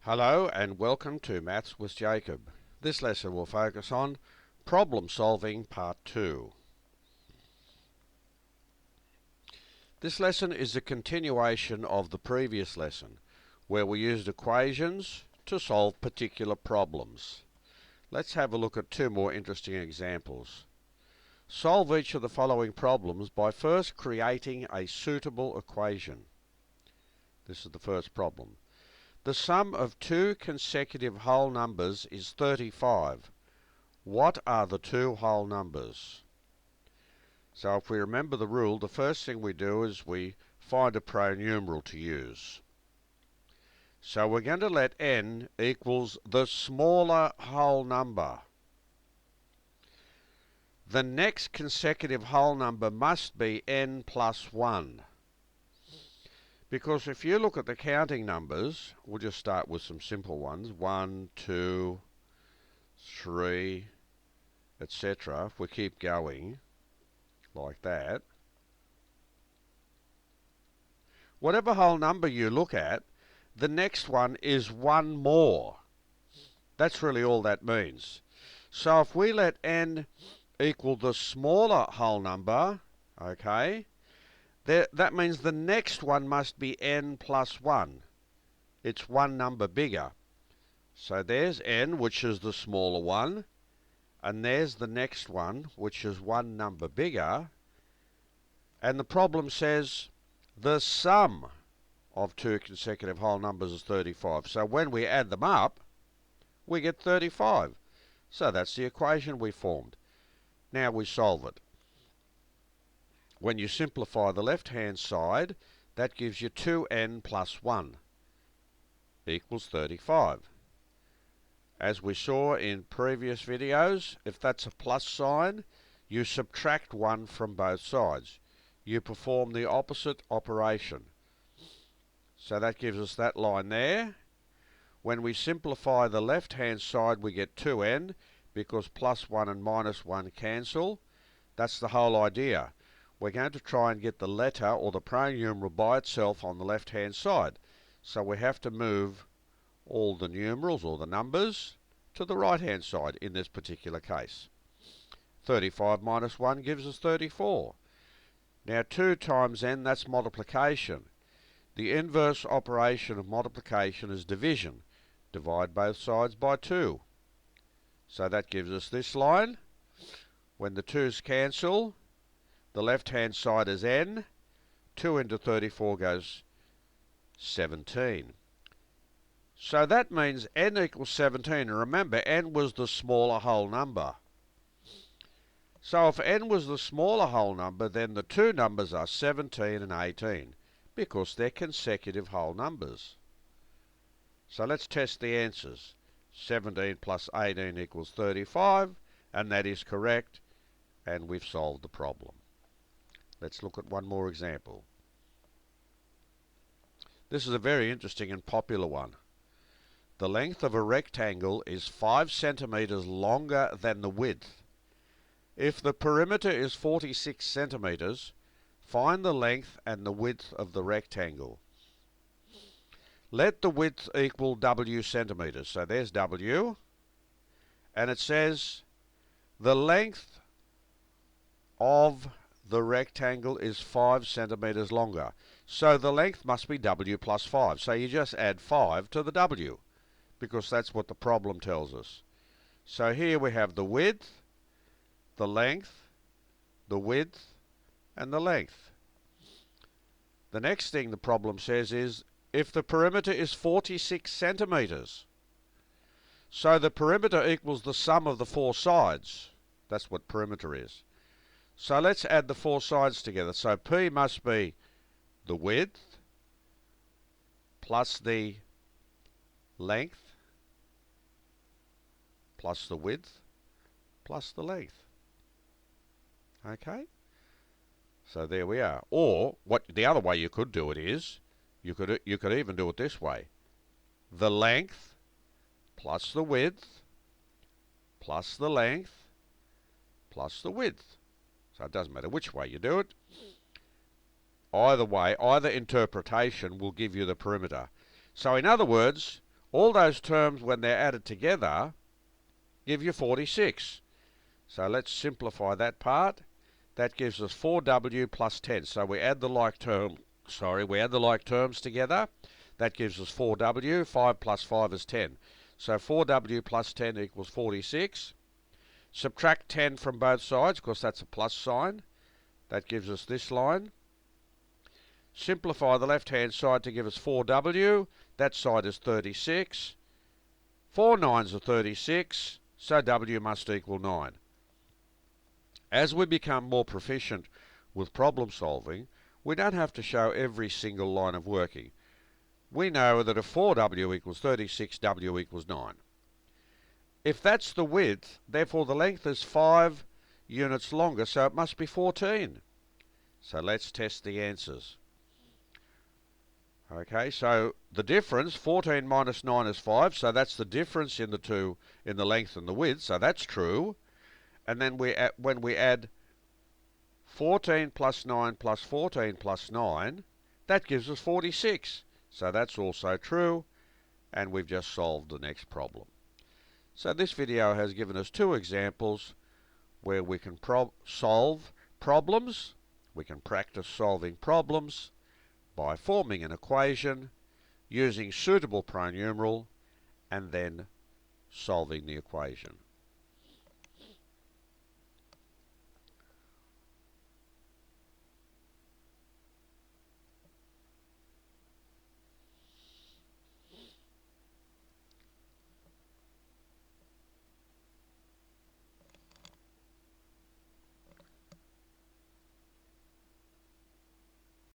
Hello and welcome to Maths with Jacob. This lesson will focus on problem solving part 2. This lesson is a continuation of the previous lesson where we used equations to solve particular problems. Let's have a look at two more interesting examples. Solve each of the following problems by first creating a suitable equation. This is the first problem. The sum of two consecutive whole numbers is 35. What are the two whole numbers? So if we remember the rule, the first thing we do is we find a pronumeral to use. So we're going to let n equals the smaller whole number. The next consecutive whole number must be n plus 1. Because if you look at the counting numbers, we'll just start with some simple ones. 1, 2, 3, etc. If we keep going like that, whatever whole number you look at, the next one is one more. That's really all that means. So if we let n equal the smaller whole number, okay, that means the next one must be n plus 1. It's one number bigger. So there's n, which is the smaller one, and there's the next one, which is one number bigger. And the problem says the sum of two consecutive whole numbers is 35. So when we add them up, we get 35. So that's the equation we formed. Now we solve it. When you simplify the left-hand side, that gives you 2n plus 1 equals 35. As we saw in previous videos, if that's a plus sign, you subtract 1 from both sides. You perform the opposite operation. So that gives us that line there. When we simplify the left-hand side, we get 2n, because plus 1 and minus 1 cancel. That's the whole idea. We're going to try and get the letter or the pronumeral by itself on the left-hand side. So we have to move all the numerals or the numbers to the right-hand side in this particular case. 35 minus 1 gives us 34. Now 2 times n, that's multiplication. The inverse operation of multiplication is division. Divide both sides by 2. So that gives us this line. When the 2's cancel, the left-hand side is n. 2 into 34 goes 17. So that means n equals 17. And remember, n was the smaller whole number. So if n was the smaller whole number, then the two numbers are 17 and 18, because they're consecutive whole numbers. So let's test the answers. 17 plus 18 equals 35, and that is correct, and we've solved the problem. Let's look at one more example. This is a very interesting and popular one. The length of a rectangle is 5 centimeters longer than the width. If the perimeter is 46 centimeters, find the length and the width of the rectangle. Let the width equal w centimeters. So there's w, and it says the length of the rectangle is 5 centimeters longer. So the length must be w plus 5. So you just add 5 to the w, because that's what the problem tells us. So here we have the width, the length, the width, and the length. The next thing the problem says is if the perimeter is 46 centimeters. So the perimeter equals the sum of the four sides. That's what perimeter is. So let's add the four sides together. So P must be the width plus the length plus the width plus the length. Okay? So there we are. Or what the other way you could do it is, you could even do it this way. The length plus the width plus the length plus the width. So it doesn't matter which way you do it. Either way, either interpretation will give you the perimeter. So in other words, All those terms, when they're added together, give you 46. So let's simplify that part. That gives us 4w plus 10. So we add the like terms together. That gives us 4w. 5 plus 5 is 10. So 4w plus 10 equals 46. Subtract 10 from both sides, because that's a plus sign. That gives us this line. Simplify the left-hand side to give us 4w. That side is 36. 4 nines are 36, so w must equal 9. As we become more proficient with problem solving, we don't have to show every single line of working. We know that if 4w equals 36, w equals 9. If that's the width, therefore the length is 5 units longer, so it must be 14. So let's test the answers. Okay, so the difference, 14 minus 9 is 5, so that's the difference in the two, in the length and the width, so that's true. And then when we add 14 plus 9 plus 14 plus 9, that gives us 46. So that's also true, and we've just solved the next problem. So this video has given us two examples where we can solve problems. We can practice solving problems by forming an equation, using suitable pronumeral, and then solving the equation.